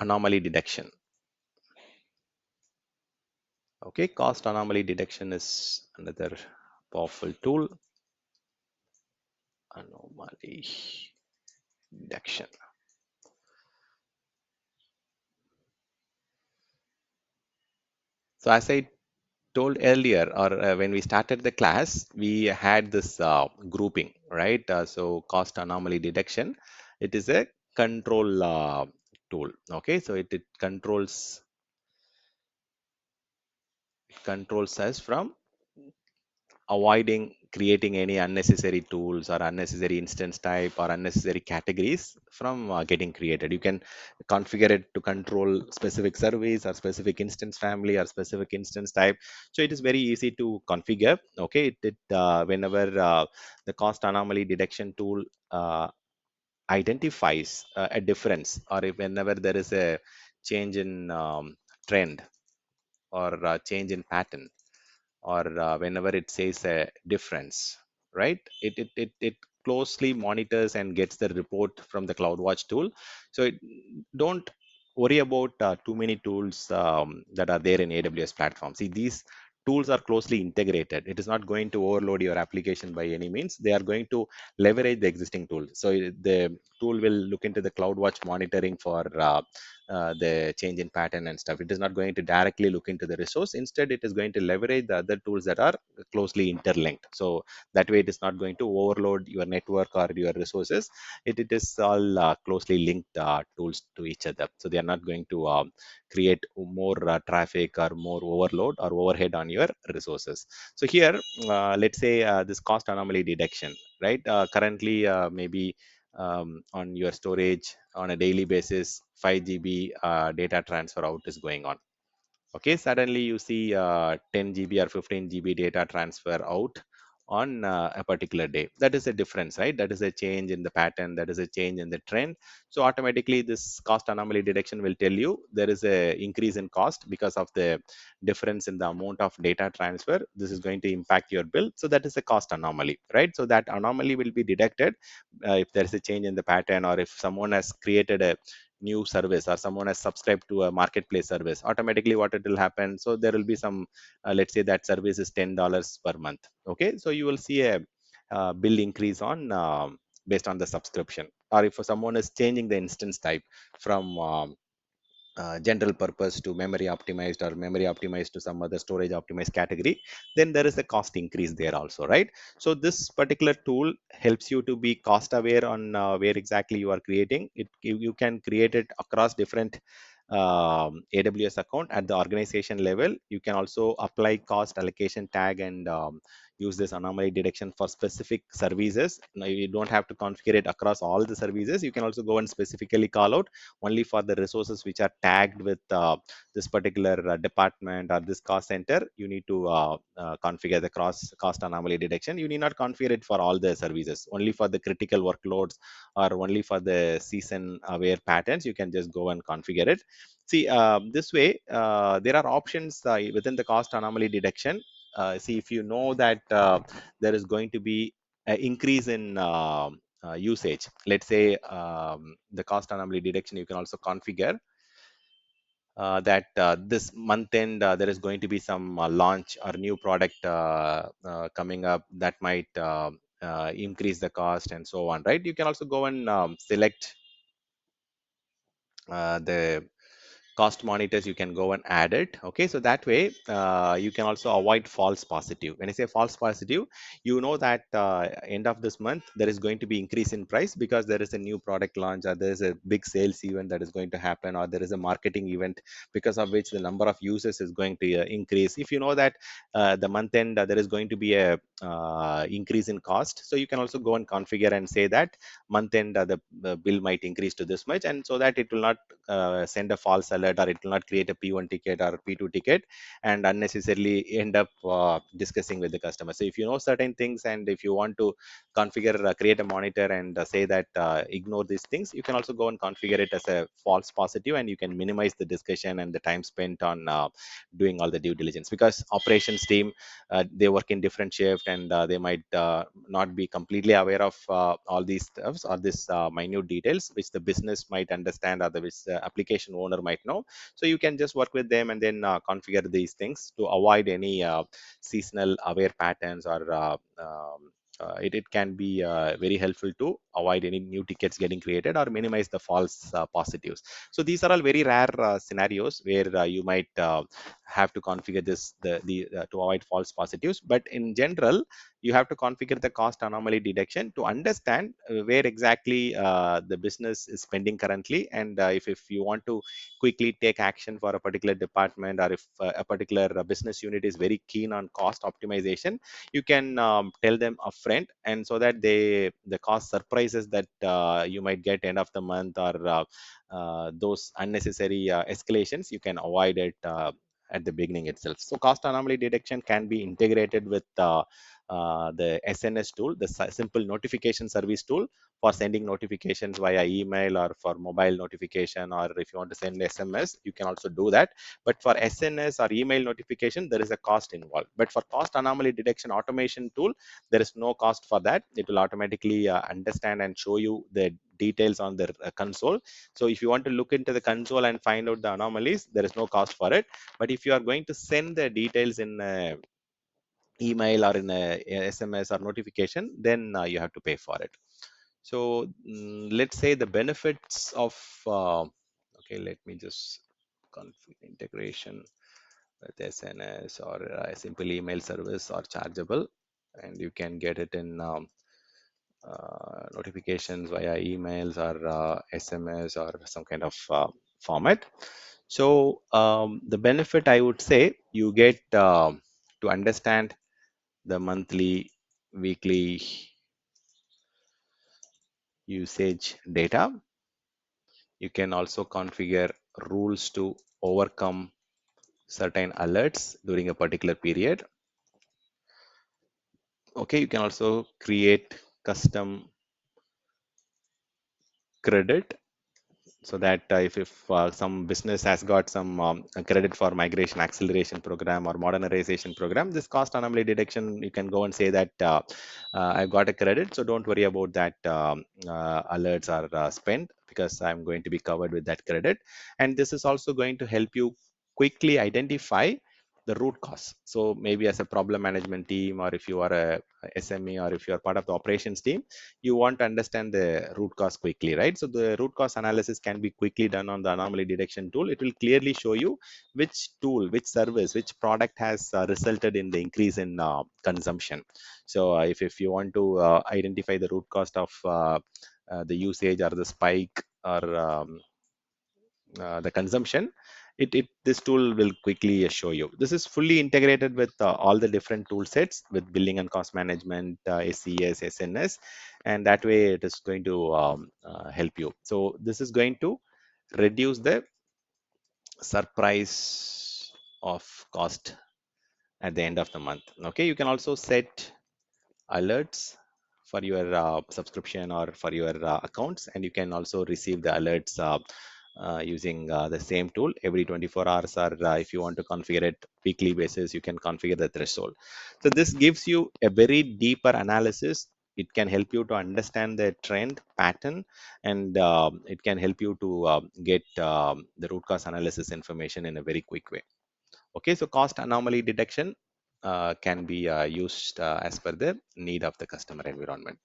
anomaly detection. Okay, cost anomaly detection is another powerful tool. Anomaly detection. So as I told earlier, or when we started the class, we had this grouping, right? So cost anomaly detection, it is a control tool. Okay, so it controls us from avoiding creating any unnecessary tools or unnecessary instance type or unnecessary categories from getting created. You can configure it to control specific service or specific instance family or specific instance type. So it is very easy to configure. Okay, whenever the cost anomaly detection tool identifies a difference, or if whenever there is a change in trend or change in pattern, or whenever it says a difference, right? It closely monitors and gets the report from the CloudWatch tool. So don't worry about too many tools that are there in AWS platform. See, these tools are closely integrated. It is not going to overload your application by any means. They are going to leverage the existing tool. So the tool will look into the CloudWatch monitoring for the change in pattern and stuff. It is not going to directly look into the resource. Instead, it is going to leverage the other tools that are closely interlinked. So that way, it is not going to overload your network or your resources. It is all closely linked tools to each other. So they are not going to create more traffic or more overload or overhead on your resources. So here, let's say this cost anomaly detection, right? Currently, maybe on your storage on a daily basis, 5 GB data transfer out is going on. Okay, suddenly you see 10 GB or 15 GB data transfer out on a particular day. That is a difference, right? That is a change in the pattern, that is a change in the trend. So automatically this cost anomaly detection will tell you there is a increase in cost because of the difference in the amount of data transfer. This is going to impact your bill. So that is a cost anomaly, right? So that anomaly will be detected if there is a change in the pattern, or if someone has created a new service or someone has subscribed to a marketplace service. Automatically what it will happen, so there will be some let's say that service is $10 per month. Okay, so you will see a bill increase on based on the subscription. Or if someone is changing the instance type from general purpose to memory optimized, or memory optimized to some other storage optimized category, then there is a cost increase there also, right? So this particular tool helps you to be cost aware on where exactly you are creating it. You can create it across different AWS account at the organization level. You can also apply cost allocation tag and use this anomaly detection for specific services. Now you don't have to configure it across all the services. You can also go and specifically call out only for the resources which are tagged with this particular department or this cost center. You need to configure the cost anomaly detection. You need not configure it for all the services, only for the critical workloads or only for the season aware patterns. You can just go and configure it. See, this way there are options within the cost anomaly detection. See, if you know that there is going to be an increase in usage. Let's say the cost anomaly detection, you can also configure that this month end there is going to be some launch or new product coming up that might increase the cost and so on, right? You can also go and select the cost monitors. You can go and add it. Okay, so that way you can also avoid false positive. When I say false positive, you know that end of this month there is going to be increase in price because there is a new product launch, or there is a big sales event that is going to happen, or there is a marketing event because of which the number of users is going to increase. If you know that the month end there is going to be a increase in cost, so you can also go and configure and say that month end the bill might increase to this much, and so that it will not send a false alert alert, or it will not create a P1 ticket or P2 ticket and unnecessarily end up discussing with the customer. So if you know certain things, and if you want to configure, create a monitor and say that ignore these things, you can also go and configure it as a false positive, and you can minimize the discussion and the time spent on doing all the due diligence, because operations team, they work in different shift, and they might not be completely aware of all these stuffs or this minute details which the business might understand, or the which application owner might know. So you can just work with them and then configure these things to avoid any seasonal aware patterns, or it can be very helpful to avoid any new tickets getting created or minimize the false positives. So these are all very rare scenarios where you might have to configure this to avoid false positives. But in general, you have to configure the cost anomaly detection to understand where exactly the business is spending currently, and if you want to quickly take action for a particular department, or if a particular business unit is very keen on cost optimization, you can tell them upfront, and so that the cost surprises that you might get end of the month, or those unnecessary escalations, you can avoid it at the beginning itself. So cost anomaly detection can be integrated with the SNS tool, the simple notification service tool, for sending notifications via email, or for mobile notification, or if you want to send SMS, you can also do that. But for SNS or email notification, there is a cost involved. But for cost anomaly detection automation tool, there is no cost for that. It will automatically understand and show you the details on the console. So if you want to look into the console and find out the anomalies, there is no cost for it. But if you are going to send the details in email or in a SMS or notification, then you have to pay for it. So let's say the benefits of okay, let me just configure integration with SNS or a simple email service or chargeable, and you can get it in notifications via emails or SMS or some kind of format. So the benefit, I would say, you get to understand the monthly, weekly usage data. You can also configure rules to overcome certain alerts during a particular period. Okay, you can also create custom credit, so that if some business has got some credit for migration acceleration program or modernization program, this cost anomaly detection, you can go and say that I've got a credit, so don't worry about that alerts are spent, because I'm going to be covered with that credit. And this is also going to help you quickly identify the root cause. So maybe as a problem management team, or if you are a SME, or if you are part of the operations team, you want to understand the root cause quickly, right? So the root cause analysis can be quickly done on the anomaly detection tool. It will clearly show you which tool, which service, which product has resulted in the increase in consumption. So if you want to identify the root cause of the usage, or the spike, or the consumption, it this tool will quickly show you. This is fully integrated with all the different tool sets, with billing and cost management, SCS, SNS, and that way it is going to help you. So this is going to reduce the surprise of cost at the end of the month. Okay, you can also set alerts for your subscription or for your accounts, and you can also receive the alerts using the same tool every 24 hours, or if you want to configure it weekly basis, you can configure the threshold. So this gives you a very deeper analysis. It can help you to understand the trend pattern, and it can help you to get the root cause analysis information in a very quick way. Okay, so cost anomaly detection can be used as per the need of the customer environment.